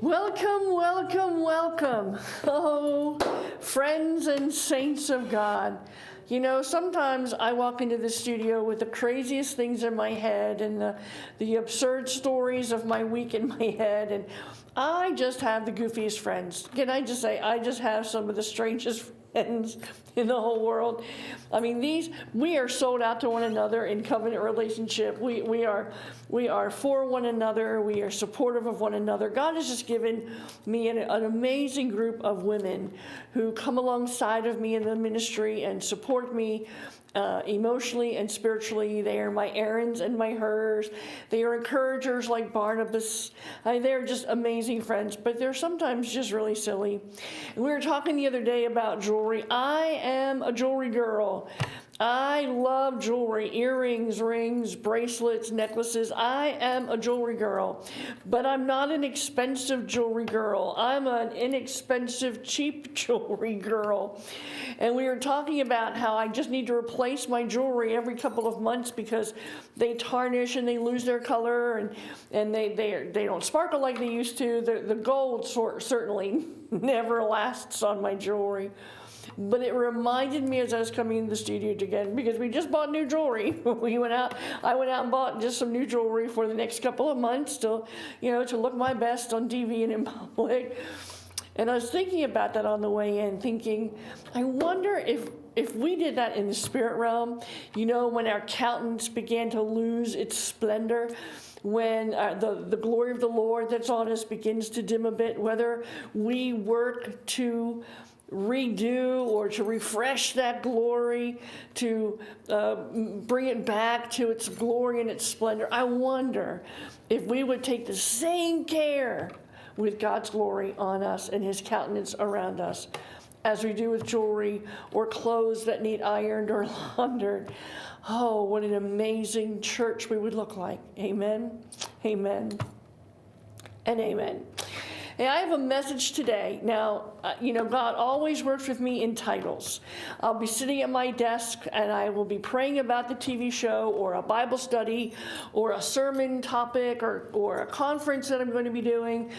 Welcome, welcome, welcome. Oh, friends and saints of God. You know, sometimes I walk into the studio with the craziest things in my head and the absurd stories of my week in my head, and I just have the goofiest friends. Can I just say, I just have some of the strangest friends in the whole world. I mean, we are sold out to one another in covenant relationship. We are for one another. We are supportive of one another. God has just given me an amazing group of women who come alongside of me in the ministry and support me emotionally and spiritually. They are my Aarons and my Hers. They are encouragers like Barnabas. They're just amazing friends, but they're sometimes just really silly. And we were talking the other day about jewelry. I am a jewelry girl. I love jewelry, earrings, rings, bracelets, necklaces. I am a jewelry girl, but I'm not an expensive jewelry girl. I'm an inexpensive, cheap jewelry girl. And we were talking about how I just need to replace my jewelry every couple of months because they tarnish and they lose their color and they don't sparkle like they used to. The gold certainly never lasts on my jewelry. But it reminded me as I was coming into the studio again, because we just bought new jewelry. I went out and bought just some new jewelry for the next couple of months to look my best on TV and in public. And I was thinking about that on the way in, thinking, I wonder if we did that in the spirit realm, when our countenance began to lose its splendor, when the glory of the Lord that's on us begins to dim a bit, whether we work to redo or to refresh that glory, to bring it back to its glory and its splendor. I wonder if we would take the same care with God's glory on us and his countenance around us as we do with jewelry or clothes that need ironed or laundered. Oh, what an amazing church we would look like. Amen, amen, and amen. And I have a message today. Now, God always works with me in titles. I'll be sitting at my desk and I will be praying about the TV show or a Bible study or a sermon topic or a conference that I'm going to be doing.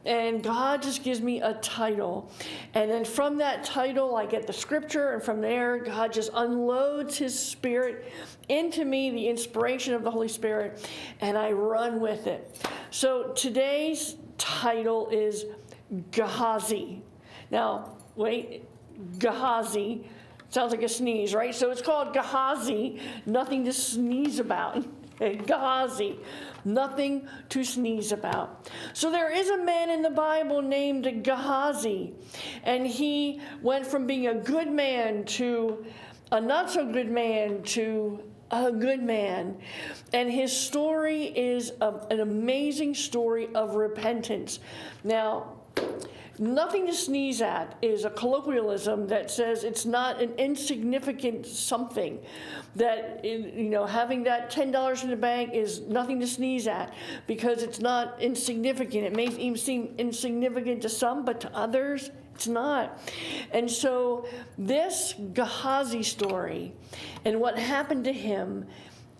And God just gives me a title. And then from that title, I get the scripture. And from there, God just unloads his spirit into me, the inspiration of the Holy Spirit, and I run with it. So today's title is Gehazi. Now, wait, Gehazi sounds like a sneeze, right? So it's called Gehazi, nothing to sneeze about. Gehazi, nothing to sneeze about. So there is a man in the Bible named Gehazi, and he went from being a good man to a not so good man to a good man. And his story is an amazing story of repentance. Now, nothing to sneeze at is a colloquialism that says it's not an insignificant something. That, having that $10 in the bank is nothing to sneeze at because it's not insignificant. It may even seem insignificant to some, but to others, it's not. And so this Gehazi story and what happened to him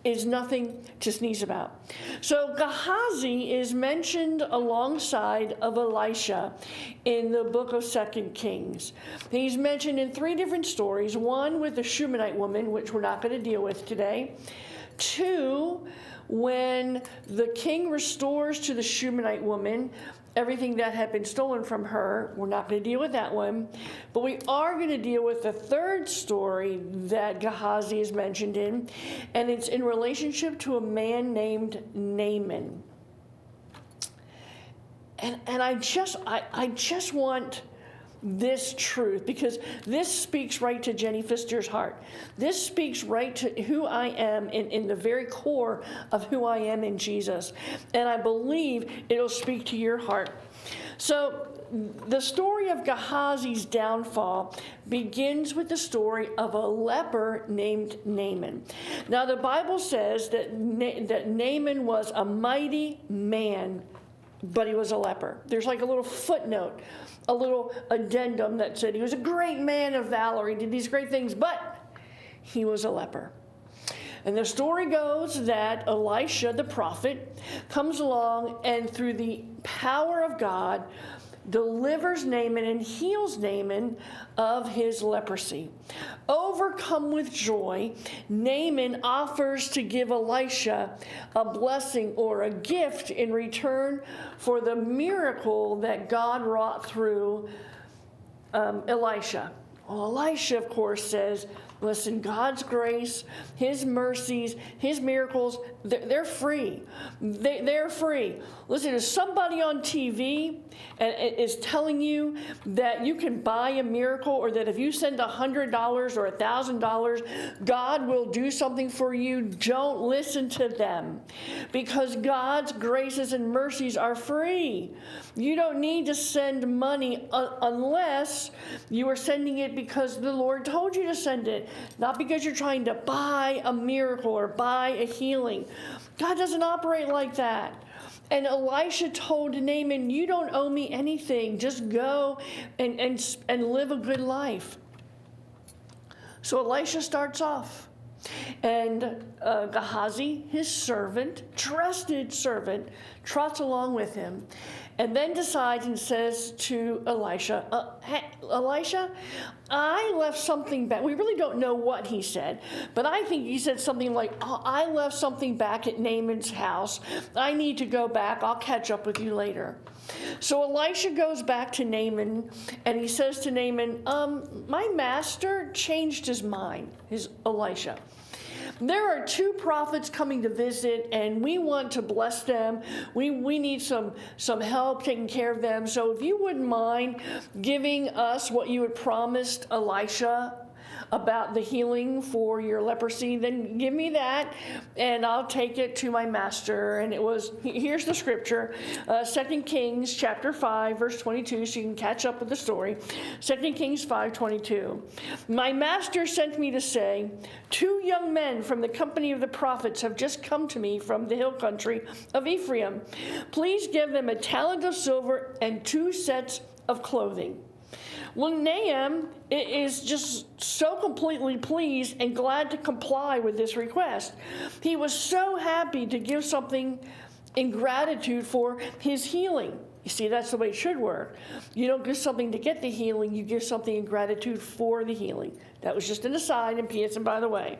is nothing to sneeze about. So Gehazi is mentioned alongside of Elisha in the book of 2 Kings. He's mentioned in 3 different stories, one with the Shunammite woman, which we're not going to deal with today. 2, when the king restores to the Shunammite woman everything that had been stolen from her. We're not going to deal with that one. But we are going to deal with the 3rd story that Gehazi is mentioned in, and it's in relationship to a man named Naaman. And I just want this truth, because this speaks right to Jenny Pfister's heart. This speaks right to who I am in the very core of who I am in Jesus. And I believe it'll speak to your heart. So the story of Gehazi's downfall begins with the story of a leper named Naaman. Now the Bible says that Naaman was a mighty man, but he was a leper. There's like a little footnote, a little addendum that said he was a great man of valor. He did these great things, but he was a leper. And the story goes that Elisha, the prophet, comes along and through the power of God, delivers Naaman and heals Naaman of his leprosy. Overcome with joy, Naaman offers to give Elisha a blessing or a gift in return for the miracle that God wrought through Elisha. Well, Elisha, of course, says, listen, God's grace, his mercies, his miracles, they're free. They're free. Listen, if somebody on TV is telling you that you can buy a miracle, or that if you send $100 or $1,000, God will do something for you, don't listen to them, because God's graces and mercies are free. You don't need to send money unless you are sending it because the Lord told you to send it, not because you're trying to buy a miracle or buy a healing. God doesn't operate like that. And Elisha told Naaman, you don't owe me anything. Just go and live a good life. So Elisha starts off. And Gehazi, his servant, trusted servant, trots along with him. And then decides and says to Elisha, hey, Elisha, I left something back. We really don't know what he said, but I think he said something like, oh, I left something back at Naaman's house. I need to go back. I'll catch up with you later. So Elisha goes back to Naaman, and he says to Naaman, my master changed his mind, Elisha. There are 2 prophets coming to visit, and we want to bless them. We need some help taking care of them. So if you wouldn't mind giving us what you had promised Elisha about the healing for your leprosy, then give me that, and I'll take it to my master. And it was, here's the scripture, 2 Kings chapter 5, verse 22, so you can catch up with the story. 2 Kings 5:22. My master sent me to say, 2 young men from the company of the prophets have just come to me from the hill country of Ephraim. Please give them a talent of silver and 2 sets of clothing. Well, Naaman is just so completely pleased and glad to comply with this request. He was so happy to give something in gratitude for his healing. You see, that's the way it should work. You don't give something to get the healing, you give something in gratitude for the healing. That was just an aside and P.S. and by the way.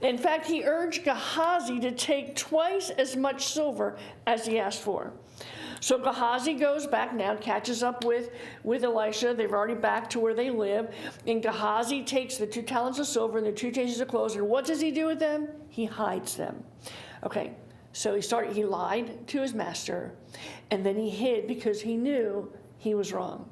In fact, he urged Gehazi to take twice as much silver as he asked for. So Gehazi goes back now, catches up with Elisha. They're already back to where they live. And Gehazi takes the 2 talents of silver and the 2 changes of clothes. And what does he do with them? He hides them. Okay, so he lied to his master. And then he hid because he knew he was wrong.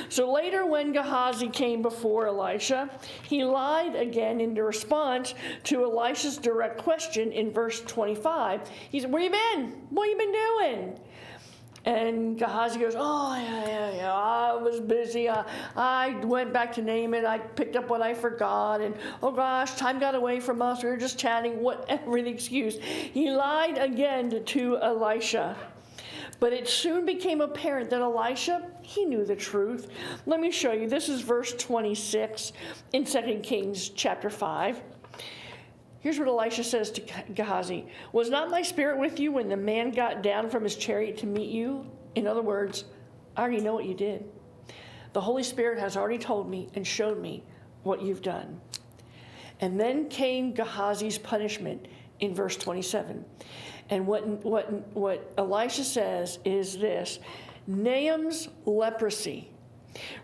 So later when Gehazi came before Elisha, he lied again in response to Elisha's direct question in verse 25. He said, where you been? What you been doing? And Gehazi goes, oh, yeah, I was busy. I went back to Naaman. I picked up what I forgot. And, oh, gosh, time got away from us. We were just chatting, whatever the excuse. He lied again to Elisha. But it soon became apparent that Elisha, he knew the truth. Let me show you. This is verse 26 in 2 Kings chapter 5. Here's what Elisha says to Gehazi. Was not my spirit with you when the man got down from his chariot to meet you? In other words, I already know what you did. The Holy Spirit has already told me and showed me what you've done. And then came Gehazi's punishment in verse 27. And what Elisha says is this: Naaman's leprosy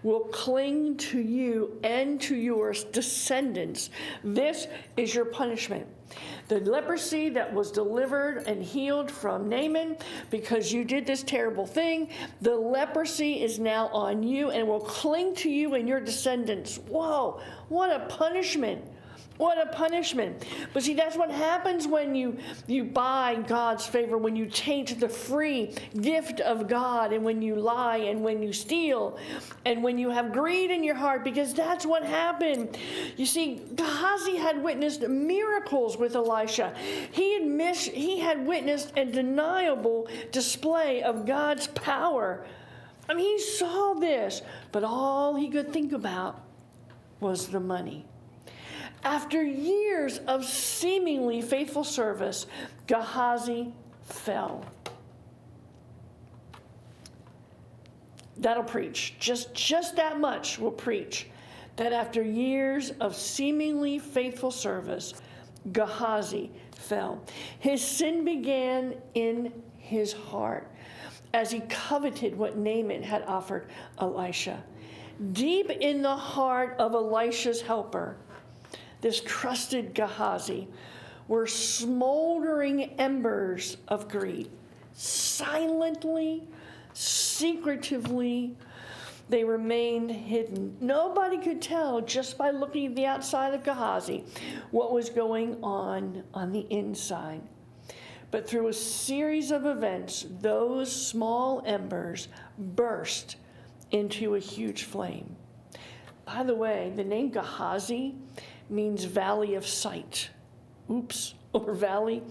will cling to you and to your descendants. This is your punishment. The leprosy that was delivered and healed from Naaman because you did this terrible thing, the leprosy is now on you and will cling to you and your descendants. Whoa, what a punishment. What a punishment. But see, that's what happens when you buy God's favor, when you taint the free gift of God, and when you lie, and when you steal, and when you have greed in your heart, because that's what happened. You see, Gehazi had witnessed miracles with Elisha. He had witnessed a undeniable display of God's power. I mean, he saw this, but all he could think about was the money. After years of seemingly faithful service, Gehazi fell. That'll preach. Just that much will preach. That after years of seemingly faithful service, Gehazi fell. His sin began in his heart as he coveted what Naaman had offered Elisha. Deep in the heart of Elisha's helper, this trusted Gehazi, were smoldering embers of greed. Silently, secretively, they remained hidden. Nobody could tell just by looking at the outside of Gehazi what was going on the inside. But through a series of events, those small embers burst into a huge flame. By the way, the name Gehazi means valley of sight. Or valley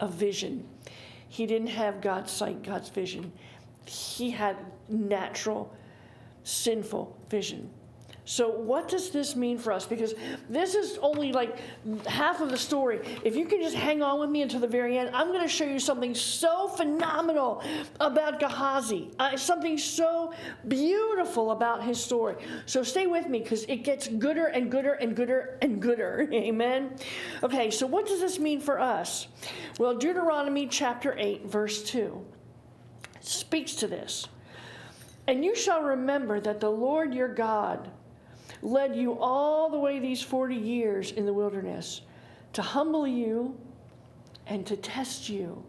of vision. He didn't have God's sight, God's vision. He had natural, sinful vision. So what does this mean for us? Because this is only like half of the story. If you can just hang on with me until the very end, I'm going to show you something so phenomenal about Gehazi. Something so beautiful about his story. So stay with me because it gets gooder and gooder and gooder and gooder. Amen? Okay, so what does this mean for us? Well, Deuteronomy chapter 8, verse 2 speaks to this. And you shall remember that the Lord your God led you all the way these 40 years in the wilderness to humble you and to test you,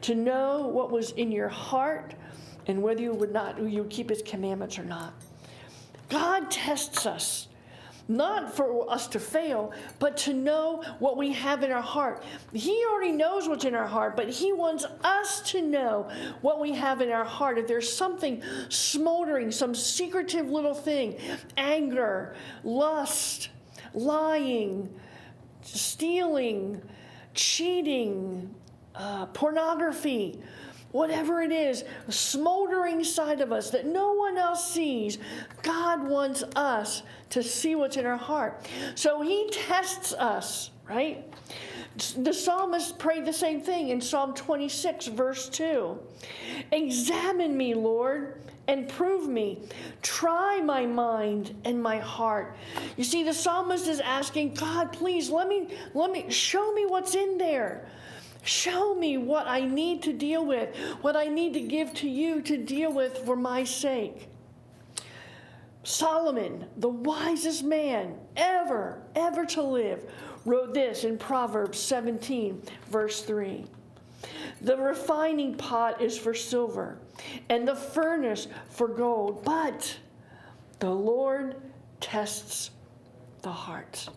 to know what was in your heart and whether you would keep his commandments or not. God tests us, not for us to fail, but to know what we have in our heart. He already knows what's in our heart, but he wants us to know what we have in our heart. If there's something smoldering, some secretive little thing, anger, lust, lying, stealing, cheating, pornography, whatever it is, a smoldering side of us that no one else sees, God wants us to see what's in our heart. So he tests us, right? The psalmist prayed the same thing in Psalm 26, verse 2. Examine me, Lord, and prove me. Try my mind and my heart. You see, the psalmist is asking, God, please, let me show me what's in there. Show me what I need to deal with, what I need to give to you to deal with for my sake. Solomon, the wisest man ever to live, wrote this in Proverbs 17, verse 3. The refining pot is for silver, and the furnace for gold, but the Lord tests the heart.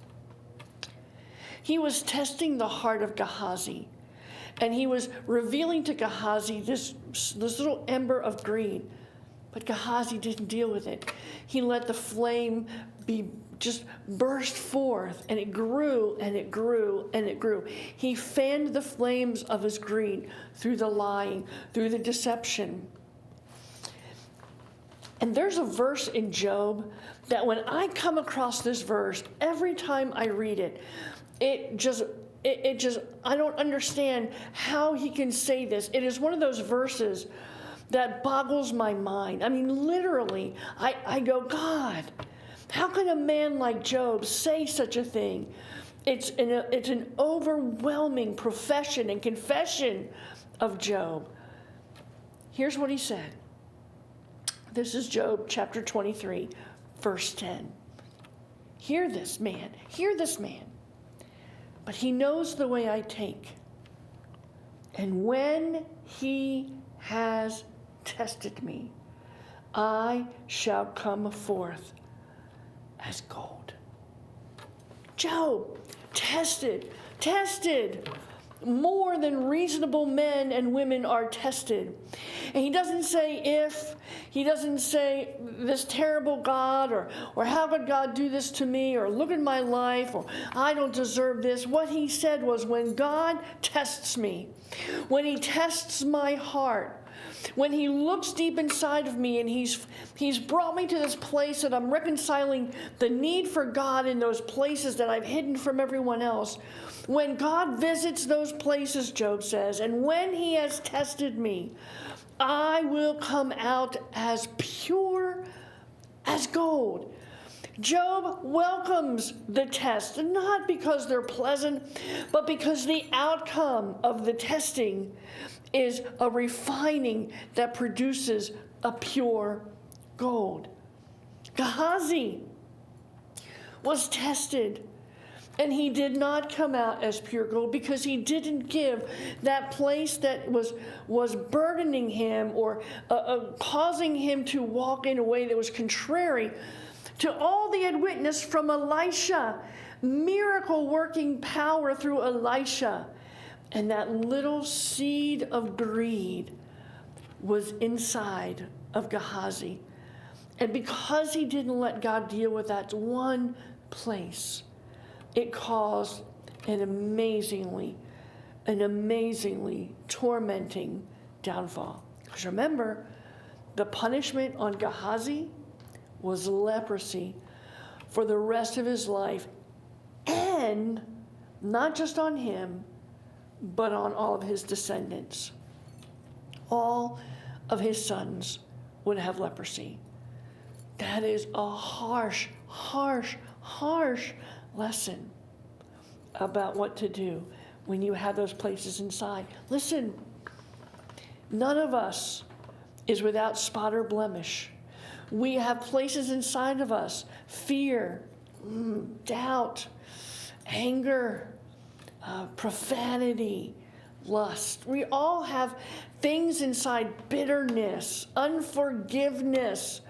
He was testing the heart of Gehazi. And he was revealing to Gehazi this little ember of greed. But Gehazi didn't deal with it. He let the flame just burst forth, and it grew and it grew and it grew. He fanned the flames of his greed through the lying, through the deception. And there's a verse in Job that when I come across this verse, every time I read it, I don't understand how he can say this. It is one of those verses that boggles my mind. I mean, literally, I go, God, how can a man like Job say such a thing? It's an overwhelming profession and confession of Job. Here's what he said. This is Job chapter 23, verse 10. Hear this man. But he knows the way I take. And when he has tested me, I shall come forth as gold. Job, tested, more than reasonable men and women are tested. And he doesn't say if, he doesn't say this terrible God, or how could God do this to me, or look at my life, or I don't deserve this. What he said was, when God tests me, when he tests my heart, When he looks deep inside of me and he's brought me to this place that I'm reconciling the need for God in those places that I've hidden from everyone else. When God visits those places, Job says, and when he has tested me, I will come out as pure as gold. Job welcomes the test, not because they're pleasant, but because the outcome of the testing is a refining that produces a pure gold. Gehazi was tested, and he did not come out as pure gold because he didn't give that place that was burdening him or causing him to walk in a way that was contrary to all they had witnessed from Elisha, miracle working power through Elisha. And that little seed of greed was inside of Gehazi. And because he didn't let God deal with that one place, it caused an amazingly tormenting downfall. Because remember, the punishment on Gehazi was leprosy for the rest of his life, and not just on him, but on all of his descendants. All of his sons would have leprosy. That is a harsh lesson about what to do when you have those places inside. Listen, none of us is without spot or blemish. We have places inside of us: fear, doubt, anger, profanity, lust. We all have things inside: bitterness, unforgiveness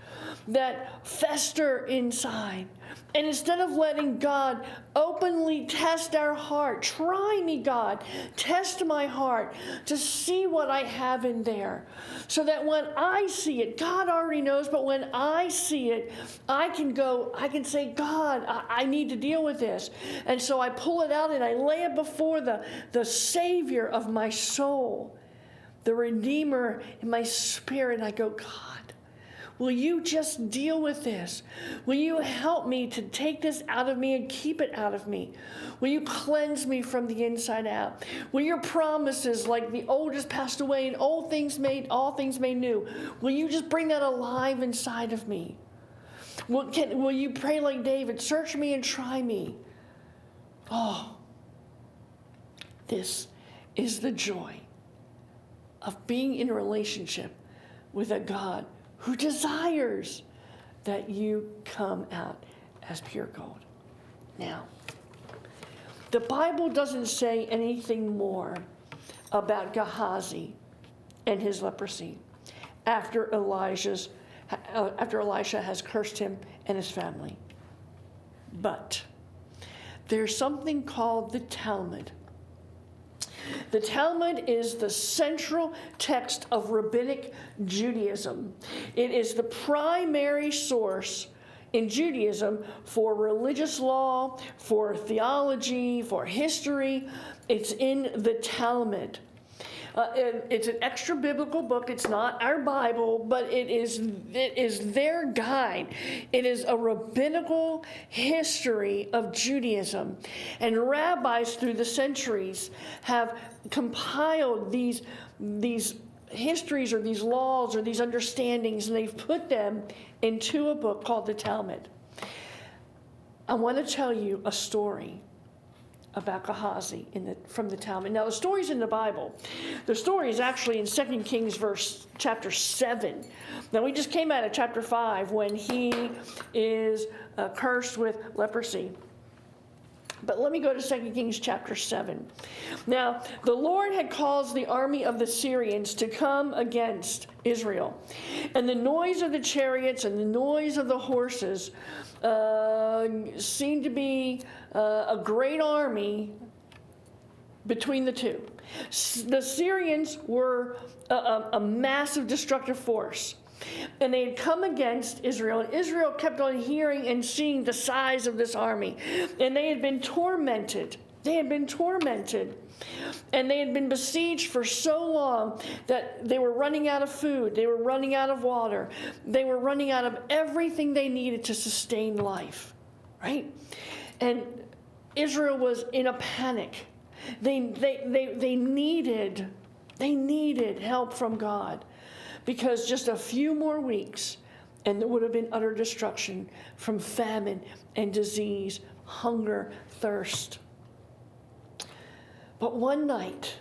that fester inside. And instead of letting God openly test our heart, try me, God, test my heart to see what I have in there, so that when I see it, God already knows, but when I see it, I can say, God, I need to deal with this. And so I pull it out and I lay it before the Savior of my soul, the Redeemer in my spirit, and I go, God, will you just deal with this? Will you help me to take this out of me and keep it out of me? Will you cleanse me from the inside out? Will your promises, like the old has passed away and all things made new, will you just bring that alive inside of me? Will you pray like David, search me and try me? Oh, this is the joy of being in a relationship with a God who desires that you come out as pure gold. Now, the Bible doesn't say anything more about Gehazi and his leprosy after Elisha has cursed him and his family. But there's something called the Talmud. The Talmud is the central text of rabbinic Judaism. It is the primary source in Judaism for religious law, for theology, for history. It's in the Talmud. It's an extra biblical book. It's not our Bible, but it is their guide. It is a rabbinical history of Judaism. And rabbis through the centuries have compiled these histories or these laws or these understandings, and they've put them into a book called the Talmud. I want to tell you a story about Gehazi from the Talmud. Now, the story's in the Bible. The story is actually in 2 Kings chapter 7. Now, we just came out of chapter 5 when he is cursed with leprosy. But let me go to 2 Kings chapter 7. Now, the Lord had caused the army of the Syrians to come against Israel. And the noise of the chariots and the noise of the horses seemed to be a great army between the two. The Syrians were a massive destructive force. And they had come against Israel, and Israel kept on hearing and seeing the size of this army. And they had been tormented. They had been tormented. And they had been besieged for so long that they were running out of food. They were running out of water. They were running out of everything they needed to sustain life, right? And Israel was in a panic. They needed help from God, because just a few more weeks and there would have been utter destruction from famine and disease, hunger, thirst. But one night,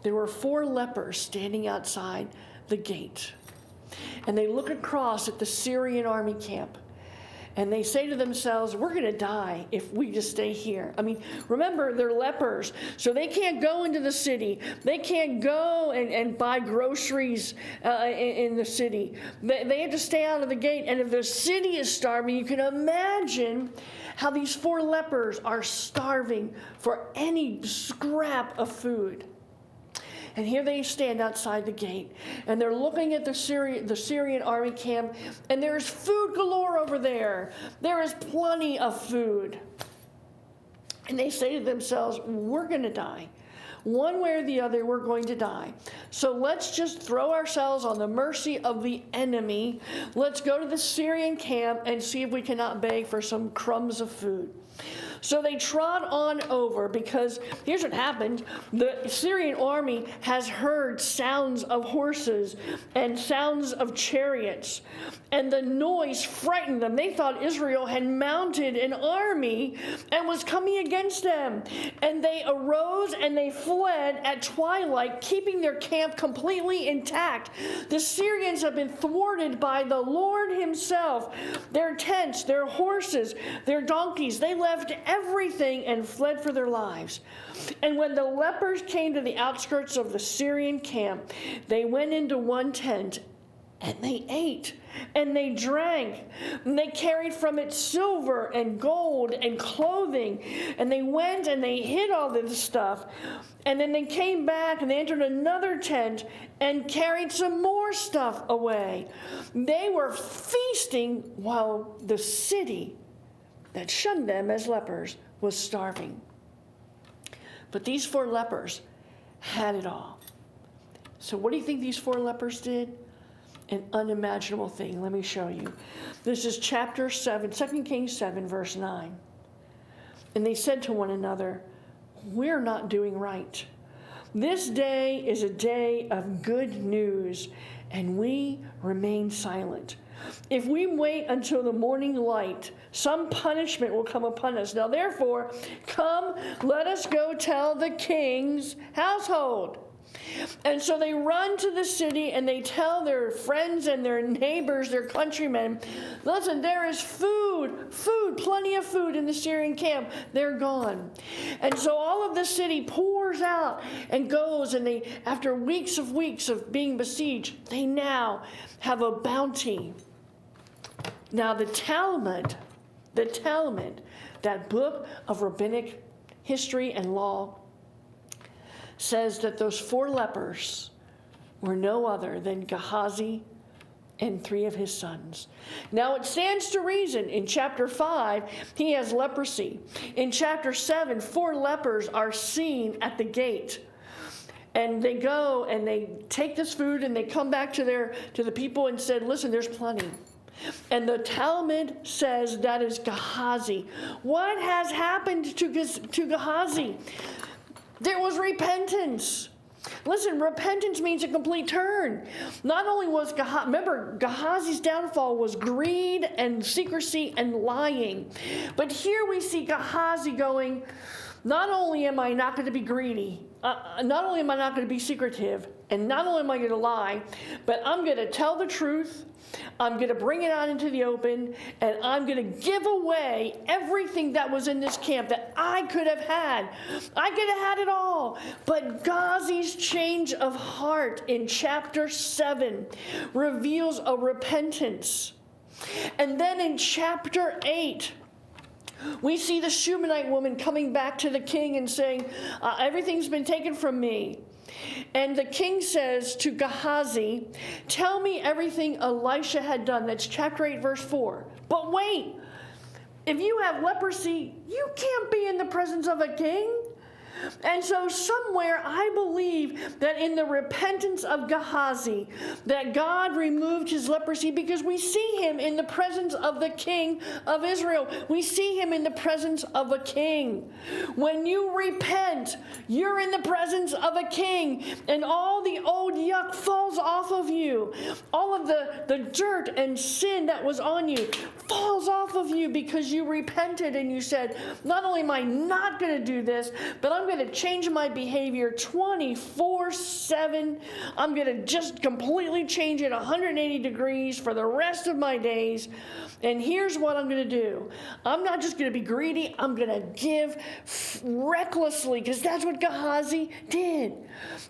there were 4 lepers standing outside the gate. And they look across at the Syrian army camp. And they say to themselves, we're going to die if we just stay here. I mean, remember, they're lepers, so they can't go into the city. They can't go and buy groceries in the city. They have to stay out of the gate. And if the city is starving, you can imagine how these 4 lepers are starving for any scrap of food. And here they stand outside the gate, and they're looking at the Syrian army camp, and there's food galore over there. There is plenty of food. And they say to themselves, we're going to die. One way or the other, we're going to die. So let's just throw ourselves on the mercy of the enemy. Let's go to the Syrian camp and see if we cannot beg for some crumbs of food. So they trot on over, because here's what happened. The Syrian army has heard sounds of horses and sounds of chariots, and the noise frightened them. They thought Israel had mounted an army and was coming against them. And they arose and they fled at twilight, keeping their camp completely intact. The Syrians have been thwarted by the Lord himself. Their tents, their horses, their donkeys, they left everything and fled for their lives. And when the lepers came to the outskirts of the Syrian camp, they went into one tent and they ate and they drank, and they carried from it silver and gold and clothing, and they went and they hid all this stuff. And then they came back and they entered another tent and carried some more stuff away. They were feasting while the city that shunned them as lepers was starving. But these 4 lepers had it all. So what do you think these 4 lepers did? An unimaginable thing. Let me show you. This is chapter 7, 2 Kings 7, verse 9. And they said to one another, we're not doing right. This day is a day of good news, and we remain silent. If we wait until the morning light, some punishment will come upon us. Now therefore, come, let us go tell the king's household. And so they run to the city and they tell their friends and their neighbors, their countrymen, listen, there is food, plenty of food in the Syrian camp. They're gone. And so all of the city pours out and goes, and they, after weeks of being besieged, they now have a bounty. Now the Talmud, that book of rabbinic history and law, says that those 4 lepers were no other than Gehazi and 3 of his sons. Now it stands to reason, in chapter 5, he has leprosy. In chapter 7, 4 lepers are seen at the gate. And they go and they take this food and they come back to the people and said, listen, there's plenty. And the Talmud says that is Gehazi. What has happened to Gehazi? There was repentance. Listen, repentance means a complete turn. Not only was remember, Gehazi's downfall was greed and secrecy and lying. But here we see Gehazi going, not only am I not going to be greedy, not only am I not going to be secretive, and not only am I going to lie, but I'm going to tell the truth. I'm going to bring it out into the open, and I'm going to give away everything that was in this camp that I could have had. I could have had it all. But Gehazi's change of heart in chapter 7 reveals a repentance. And then in chapter 8, we see the Shunammite woman coming back to the king and saying, everything's been taken from me. And the king says to Gehazi, tell me everything Elisha had done. That's chapter 8, verse 4. But wait, if you have leprosy, you can't be in the presence of a king. And so somewhere I believe that in the repentance of Gehazi, that God removed his leprosy, because we see him in the presence of the king of Israel. We see him in the presence of a king. When you repent, you're in the presence of a king, and all the old yuck falls off of you. All of the dirt and sin that was on you falls off of you because you repented and you said, not only am I not going to do this, but I'm going to change my behavior 24/7. I'm going to just completely change it 180 degrees for the rest of my days. And here's what I'm going to do. I'm not just going to be greedy. I'm going to give recklessly, because that's what Gehazi did.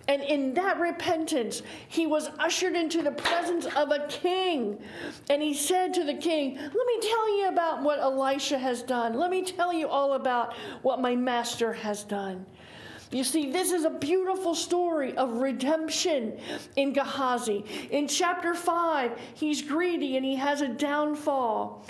And in that repentance, he was ushered into the presence of a king. And he said to the king, let me tell you about what Elisha has done. Let me tell you all about what my master has done. You see, this is a beautiful story of redemption in Gehazi. In chapter 5, he's greedy and he has a downfall.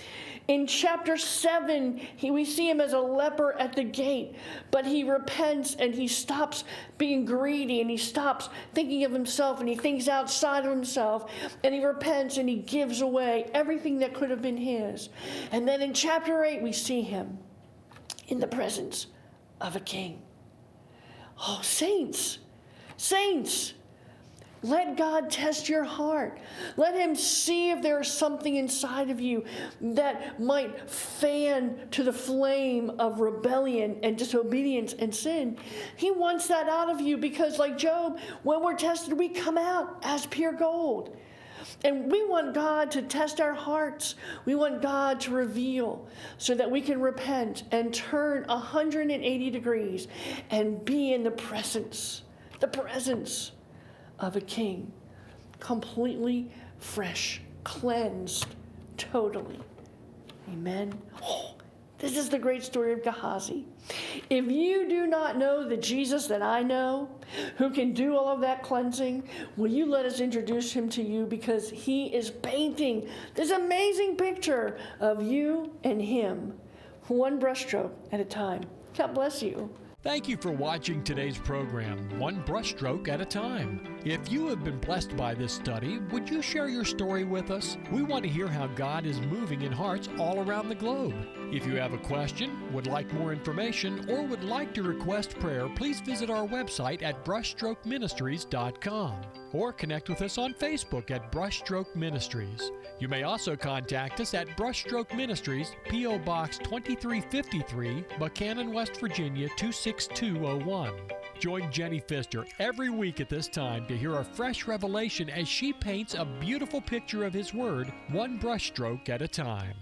In chapter 7, we see him as a leper at the gate, but he repents and he stops being greedy and he stops thinking of himself and he thinks outside of himself, and he repents and he gives away everything that could have been his. And then in chapter 8, we see him in the presence of a king. Oh, saints, let God test your heart. Let him see if there is something inside of you that might fan to the flame of rebellion and disobedience and sin. He wants that out of you, because like Job, when we're tested, we come out as pure gold. And we want God to test our hearts. We want God to reveal so that we can repent and turn 180 degrees and be in the presence of a king, completely fresh, cleansed, totally. Amen. Oh, this is the great story of Gehazi. If you do not know the Jesus that I know, who can do all of that cleansing, will you let us introduce him to you, because he is painting this amazing picture of you and him, one brushstroke at a time. God bless you. Thank you for watching today's program, One Brushstroke at a Time. If you have been blessed by this study, would you share your story with us? We want to hear how God is moving in hearts all around the globe. If you have a question, would like more information, or would like to request prayer, please visit our website at brushstrokeministries.com or connect with us on Facebook at Brushstroke Ministries. You may also contact us at Brushstroke Ministries, P.O. Box 2353, Buchanan, West Virginia 26201. Join Jenny Pfister every week at this time to hear a fresh revelation as she paints a beautiful picture of His Word, one brushstroke at a time.